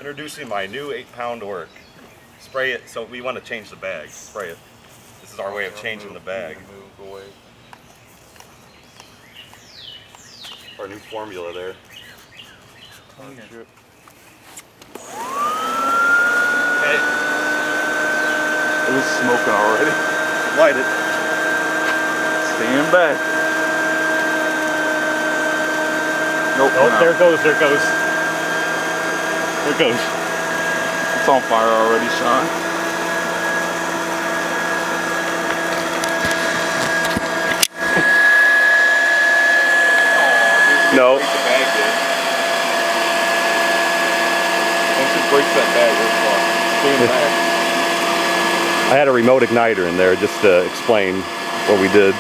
Introducing my new 8-pound Oreck. Spray it, so we want to change the bag. Spray it. This is our way of changing the bag. Move away. Our new formula there. Okay. Hey, It was smoking already. light it. Stand back. Nope. Oh, no. there it goes, there it goes. There it goes. It's on fire already, Sean. No. Break the bag in. Once it breaks that bag, we're fucked. Stand back. I had a remote igniter in there just to explain what we did.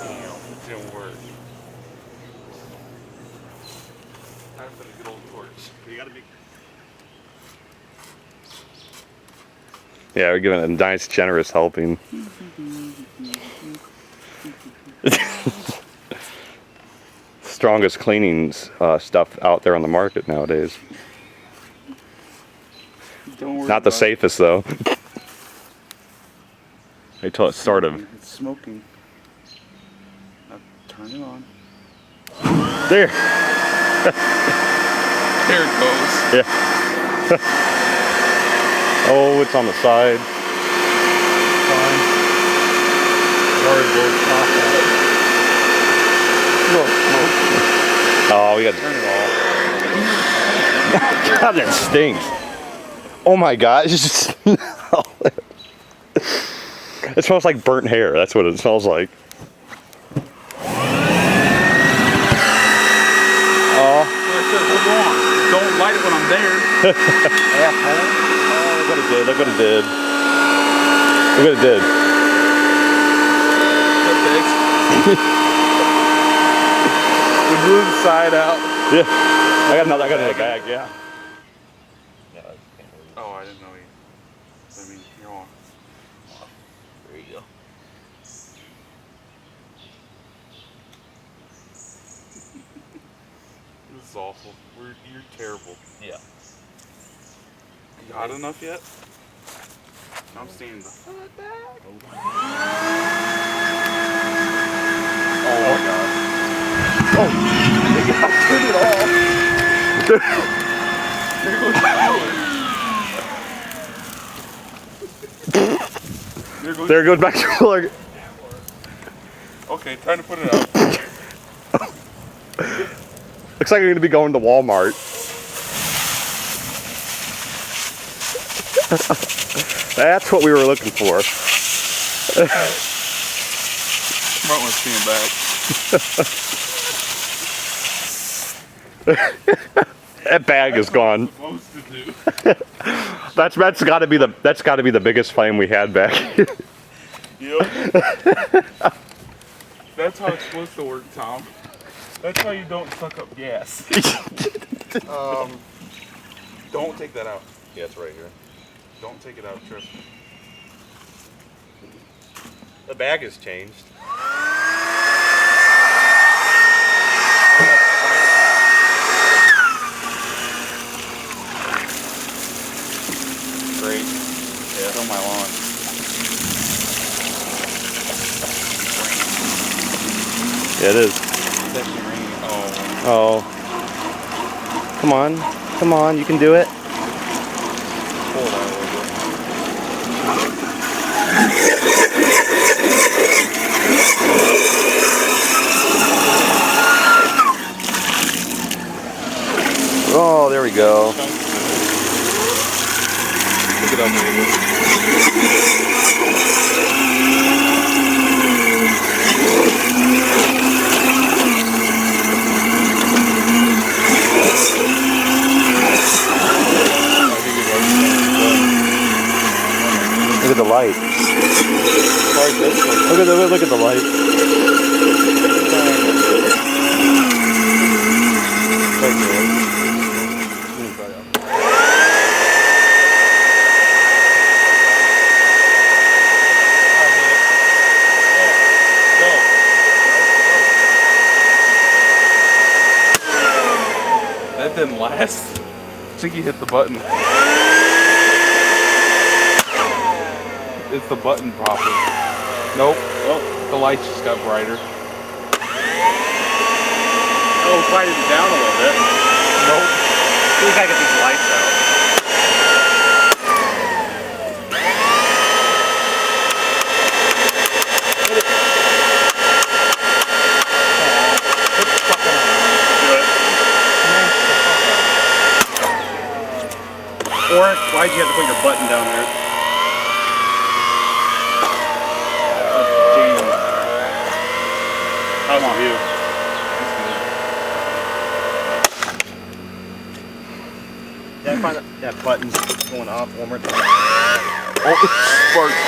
Damn, it didn't work. Time for the good old torch. You gotta be... Yeah, we're giving it a nice, generous helping. Strongest cleaning stuff out there on the market nowadays. Don't worry. Not the safest though. Until it started. It's smoking. Now turn it on. There. There it goes. Yeah. Oh, it's on the side. Fine. Sorry, gold top. Oh, we gotta Turn it off. God, that stinks. Oh my God, it's just it smells like burnt hair. That's what it smells like. Oh, Hold on. Don't light it when I'm there. Asshole. oh, look what it did. Look what it did. Look what it did. We blew the side out. Yeah. I got another bag, yeah. Oh, I didn't know you. I mean, you're on. There you go. This is awful. You're terrible. Yeah. You hot enough yet? I'm seeing the hot bag. Oh my God. Oh, Turn it off. There goes the there it goes back to cooler. Okay, time to put it out. Looks like you're gonna be going to Walmart. That's what we were looking for. Might want to stand back. That bag is gone. Supposed to do. That's got to be the biggest flame we had back here. Yep. That's how it's supposed to work, Tom. That's how you don't suck up gas. Don't take that out. Yeah, it's right here. Don't take it out, trust me. The bag has changed. Great. Yeah, it's on my lawn. Yeah, it is. It's actually raining. Oh. Oh. Come on, you can do it. Pull it out a little bit. Oh, there we go. Pick it up a little bit. Look at the light. Look at the light. That didn't last. I think you hit the button. It's the button proper. Nope. Oh, the lights just got brighter. Oh, quieted it down a little bit. Nope. We gotta get these lights out. Oreck, why'd you have to put your button down there? How's the view? Yeah, I find that button's going off one more time. Oh, it sparked.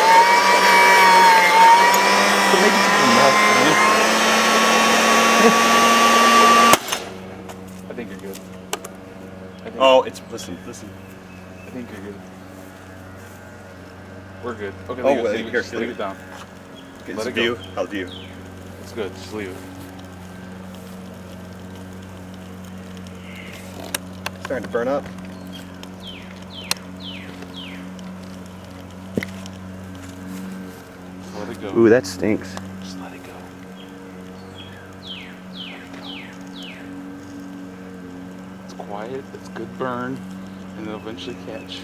So make it I think you're good. Oh, it's listen. I think you're good. We're good. Okay, Oh, leave here, it. Leave it down. Get Let the it view. go. How's the view? It's good. Just leave it. Starting to burn up. Let it go. Ooh, that stinks. Just let it go. It's quiet. It's good burn, and it'll eventually catch.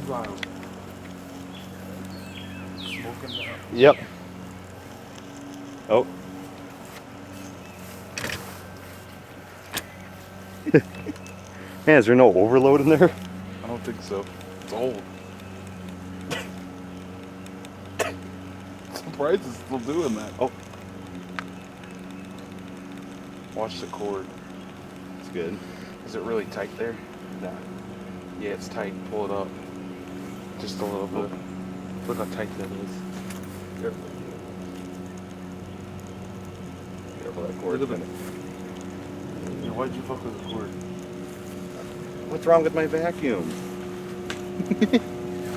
Wild. Smoking down. Yep. Oh. Man, is there no overload in there? I don't think so. It's old. I'm surprised it's still doing that. Oh. Watch the cord. It's good. Is it really tight there? No. Yeah, it's tight. Pull it up. Just a little bit. Look how tight that is. Careful. Careful that cord. Look at the... Yeah, why'd you fuck with the cord? What's wrong with my vacuum?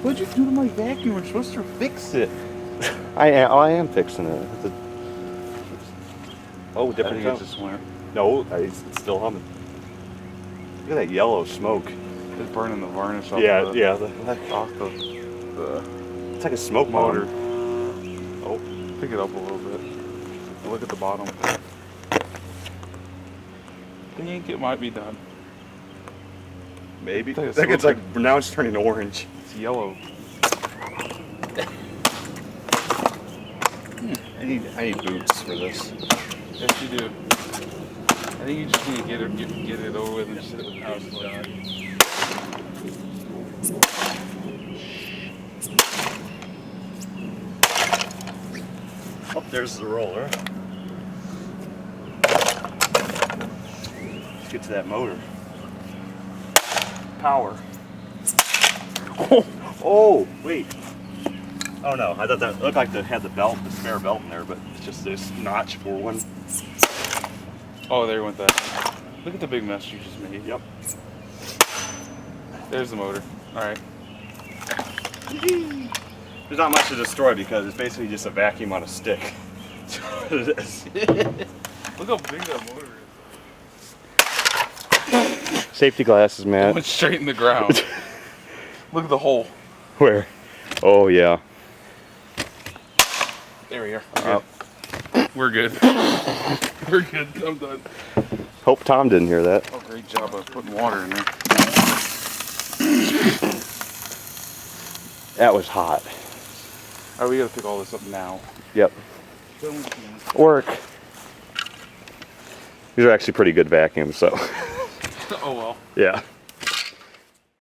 What'd you do to my vacuum? We're supposed to fix it. I am fixing it. Oh, I different think tone. it just went. No, it's still humming. Look at that yellow smoke. It's burning the varnish off Yeah, the, yeah. off the It's like a smoke motor. bomb. Oh, Pick it up a little bit. And look at the bottom. I think it might be done. maybe. I think I it's think it's looking- like now it's turning orange. It's yellow. I need boots for this. Yes, you do. I think you just need to get it over with and sit with the house done. Oh, there's the roller. Let's get to that motor. Power. Oh, wait. Oh no, I thought that looked like they had the spare belt in there, but it's just this notch for one. Oh, there went that. Look at the big mess you just made. Yep. There's the motor. Alright. There's not much to destroy because it's basically just a vacuum on a stick. That's what it is. Look how big that motor is. Safety glasses, It Matt. went straight in the ground. Look at the hole. Where? Oh yeah. There we are. We're good. We're good. I'm done. Hope Tom didn't hear that. Oh, great job of putting water in there. That was hot. Alright, we gotta pick all this up now. Yep. Oreck. These are actually pretty good vacuums, so Oh well. yeah.